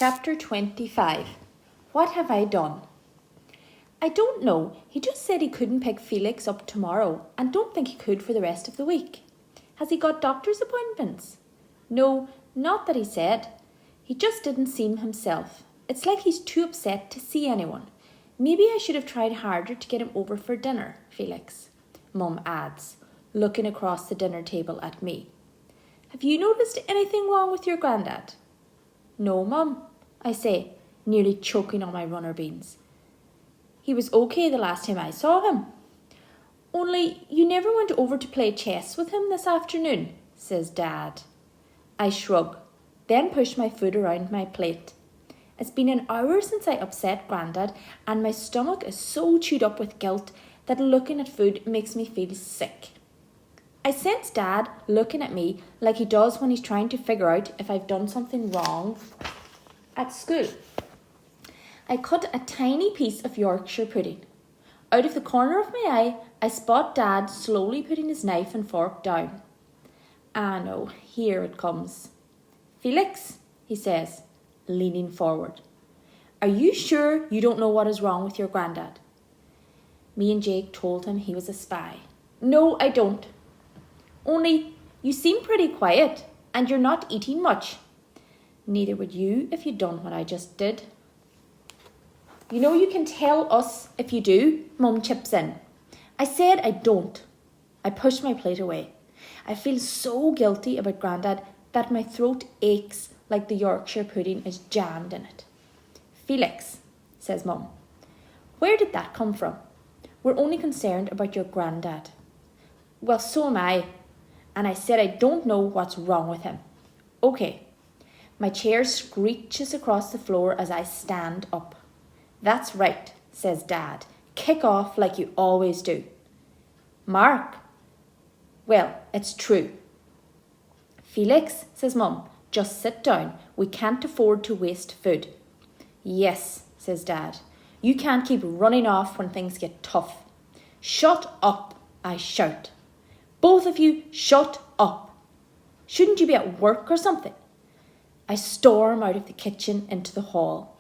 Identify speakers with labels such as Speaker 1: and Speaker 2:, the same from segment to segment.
Speaker 1: Chapter 25. What have I done? I don't know. He just said he couldn't pick Felix up tomorrow and don't think he could for the rest of the week. Has he got doctor's appointments? No, not that he said. He just didn't seem himself. It's like he's too upset to see anyone. Maybe I should have tried harder to get him over for dinner, Felix, Mum adds, looking across the dinner table at me. Have you noticed anything wrong with your granddad? No, Mum, I say, nearly choking on my runner beans. He was okay the last time I saw him. Only you never went over to play chess with him this afternoon, says Dad. I shrug, then push my food around my plate. It's been an hour since I upset Grandad and my stomach is so chewed up with guilt that looking at food makes me feel sick. I sense Dad looking at me like he does when he's trying to figure out if I've done something wrong at school. I cut a tiny piece of Yorkshire pudding. Out of the corner of my eye, I spot Dad slowly putting his knife and fork down. Ah no, here it comes. Felix, he says, leaning forward. Are you sure you don't know what is wrong with your granddad? Me and Jake told him he was a spy. No, I don't. Only, you seem pretty quiet and you're not eating much. Neither would you if you'd done what I just did. You know you can tell us if you do, Mum chips in. I said I don't. I push my plate away. I feel so guilty about Grandad that my throat aches like the Yorkshire pudding is jammed in it. Felix, says Mum, where did that come from? We're only concerned about your Grandad. Well, so am I. And I said I don't know what's wrong with him. Okay. My chair screeches across the floor as I stand up. That's right, says Dad. Kick off like you always do. Mark. Well, it's true. Felix, says Mum, just sit down. We can't afford to waste food. Yes, says Dad. You can't keep running off when things get tough. Shut up, I shout. Both of you, shut up. Shouldn't you be at work or something? I storm out of the kitchen into the hall.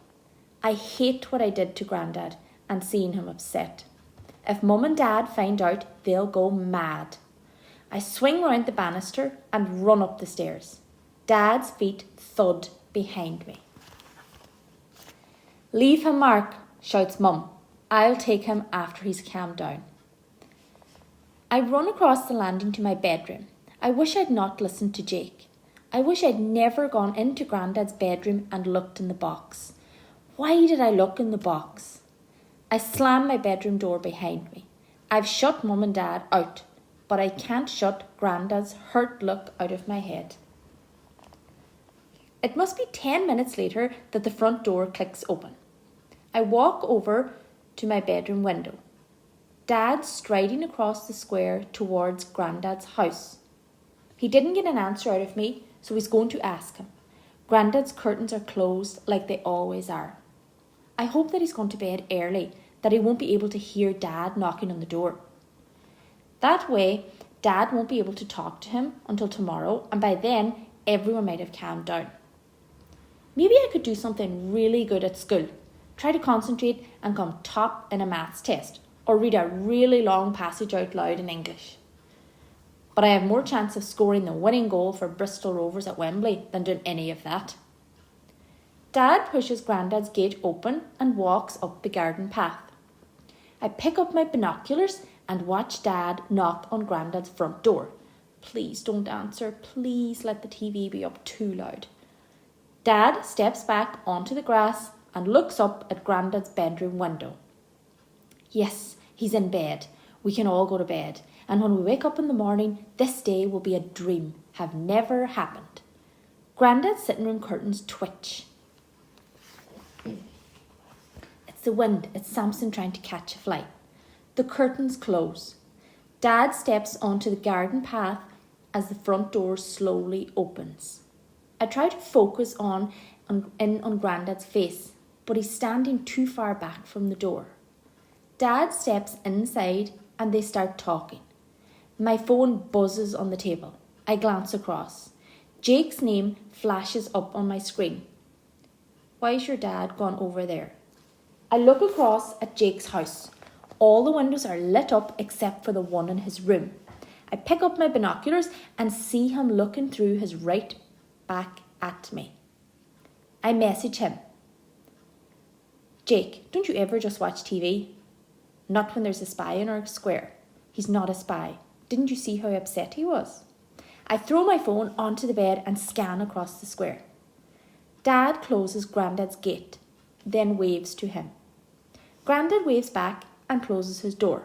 Speaker 1: I hate what I did to Grandad and seeing him upset. If Mum and Dad find out, they'll go mad. I swing round the banister and run up the stairs. Dad's feet thud behind me. Leave him, Mark, shouts Mum. I'll take him after he's calmed down. I run across the landing to my bedroom. I wish I'd not listened to Jake. I wish I'd never gone into Grandad's bedroom and looked in the box. Why did I look in the box? I slam my bedroom door behind me. I've shut Mum and Dad out, but I can't shut Grandad's hurt look out of my head. It must be 10 minutes later that the front door clicks open. I walk over to my bedroom window. Dad's striding across the square towards Grandad's house. He didn't get an answer out of me, so he's going to ask him. Grandad's curtains are closed like they always are. I hope that he's gone to bed early, that he won't be able to hear Dad knocking on the door. That way, Dad won't be able to talk to him until tomorrow, and by then, everyone might have calmed down. Maybe I could do something really good at school. Try to concentrate and come top in a maths test, or read a really long passage out loud in English. But I have more chance of scoring the winning goal for Bristol Rovers at Wembley than doing any of that. Dad pushes Grandad's gate open and walks up the garden path. I pick up my binoculars and watch Dad knock on Grandad's front door. Please don't answer. Please let the TV be up too loud. Dad steps back onto the grass and looks up at Grandad's bedroom window. Yes, he's in bed. We can all go to bed. And when we wake up in the morning, this day will be a dream. Have never happened. Grandad's sitting room curtains twitch. It's the wind. It's Samson trying to catch a fly. The curtains close. Dad steps onto the garden path as the front door slowly opens. I try to focus on Grandad's face, but he's standing too far back from the door. Dad steps inside and they start talking. My phone buzzes on the table. I glance across. Jake's name flashes up on my screen. Why's your dad gone over there? I look across at Jake's house. All the windows are lit up except for the one in his room. I pick up my binoculars and see him looking through his right back at me. I message him. Jake, don't you ever just watch TV? Not when there's a spy in our square. He's not a spy. Didn't you see how upset he was? I throw my phone onto the bed and scan across the square. Dad closes Grandad's gate, then waves to him. Grandad waves back and closes his door.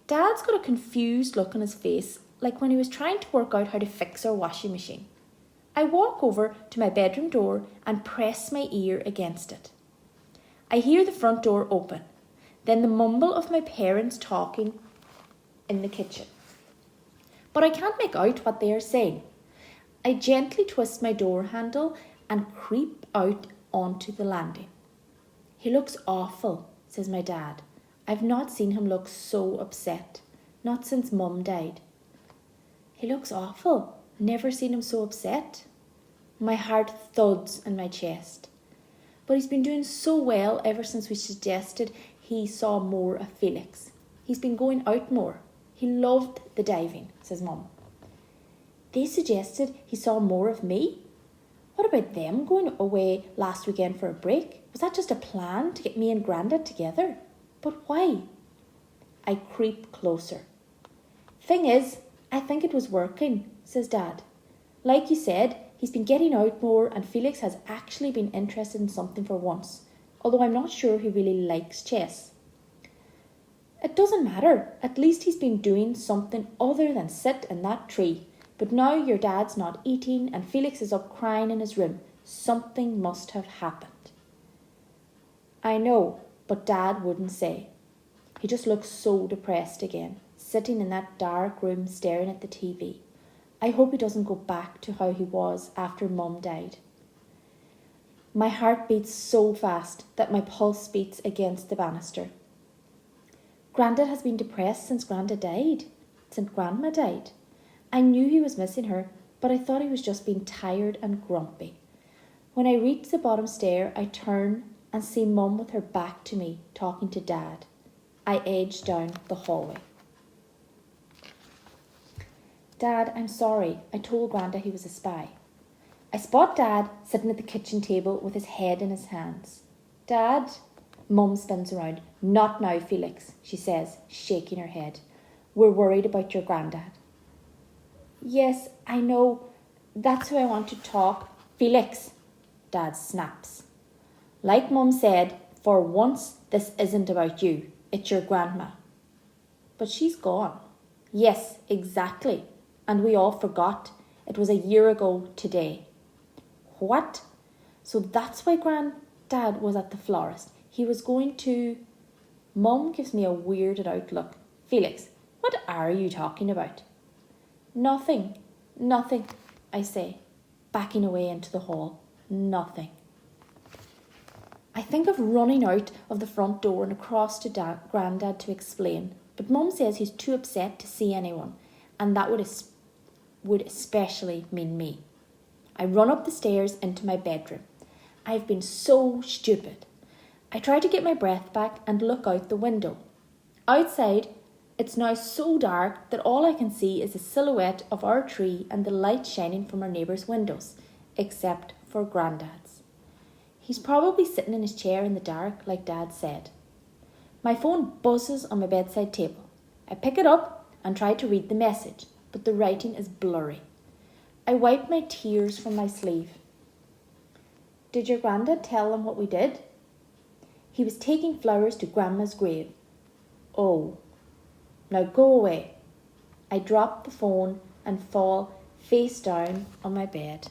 Speaker 1: Dad's got a confused look on his face, like when he was trying to work out how to fix our washing machine. I walk over to my bedroom door and press my ear against it. I hear the front door open, then the mumble of my parents talking in the kitchen. But I can't make out what they are saying. I gently twist my door handle and creep out onto the landing. He looks awful, says my dad. I've not seen him look so upset, not since Mum died. He looks awful. Never seen him so upset. My heart thuds in my chest. But he's been doing so well ever since we suggested he saw more of Felix. He's been going out more. He loved the diving, says Mum. They suggested he saw more of me? What about them going away last weekend for a break? Was that just a plan to get me and Grandad together? But why? I creep closer. Thing is, I think it was working, says Dad. Like you said, he's been getting out more and Felix has actually been interested in something for once, although I'm not sure he really likes chess. It doesn't matter. At least he's been doing something other than sit in that tree. But now your dad's not eating and Felix is up crying in his room. Something must have happened. I know, but Dad wouldn't say. He just looks so depressed again, sitting in that dark room staring at the TV. I hope he doesn't go back to how he was after Mum died. My heart beats so fast that my pulse beats against the banister. Grandad has been depressed since Grandma died. I knew he was missing her, but I thought he was just being tired and grumpy. When I reach the bottom stair, I turn and see Mum with her back to me, talking to Dad. I edge down the hallway. Dad, I'm sorry. I told Grandad he was a spy. I spot Dad sitting at the kitchen table with his head in his hands. Dad? Mum spins around. Not now, Felix, she says, shaking her head. We're worried about your Grandad. Yes, I know. That's who I want to talk. Felix, Dad snaps. Like Mum said, for once this isn't about you. It's your grandma. But she's gone. Yes, exactly. And we all forgot. It was a year ago today. What? So that's why Grandad was at the florist. He was going to... Mum gives me a weirded out look. Felix, what are you talking about? Nothing, I say, backing away into the hall. Nothing. I think of running out of the front door and across to Grandad to explain, but Mum says he's too upset to see anyone, and that would especially mean me. I run up the stairs into my bedroom. I've been so stupid. I try to get my breath back and look out the window. Outside, it's now so dark that all I can see is the silhouette of our tree and the light shining from our neighbours' windows, except for Grandad's. He's probably sitting in his chair in the dark, like Dad said. My phone buzzes on my bedside table. I pick it up and try to read the message, but the writing is blurry. I wipe my tears from my sleeve. Did your Grandad tell them what we did? He was taking flowers to Grandma's grave. Oh. Now go away. I drop the phone and fall face down on my bed.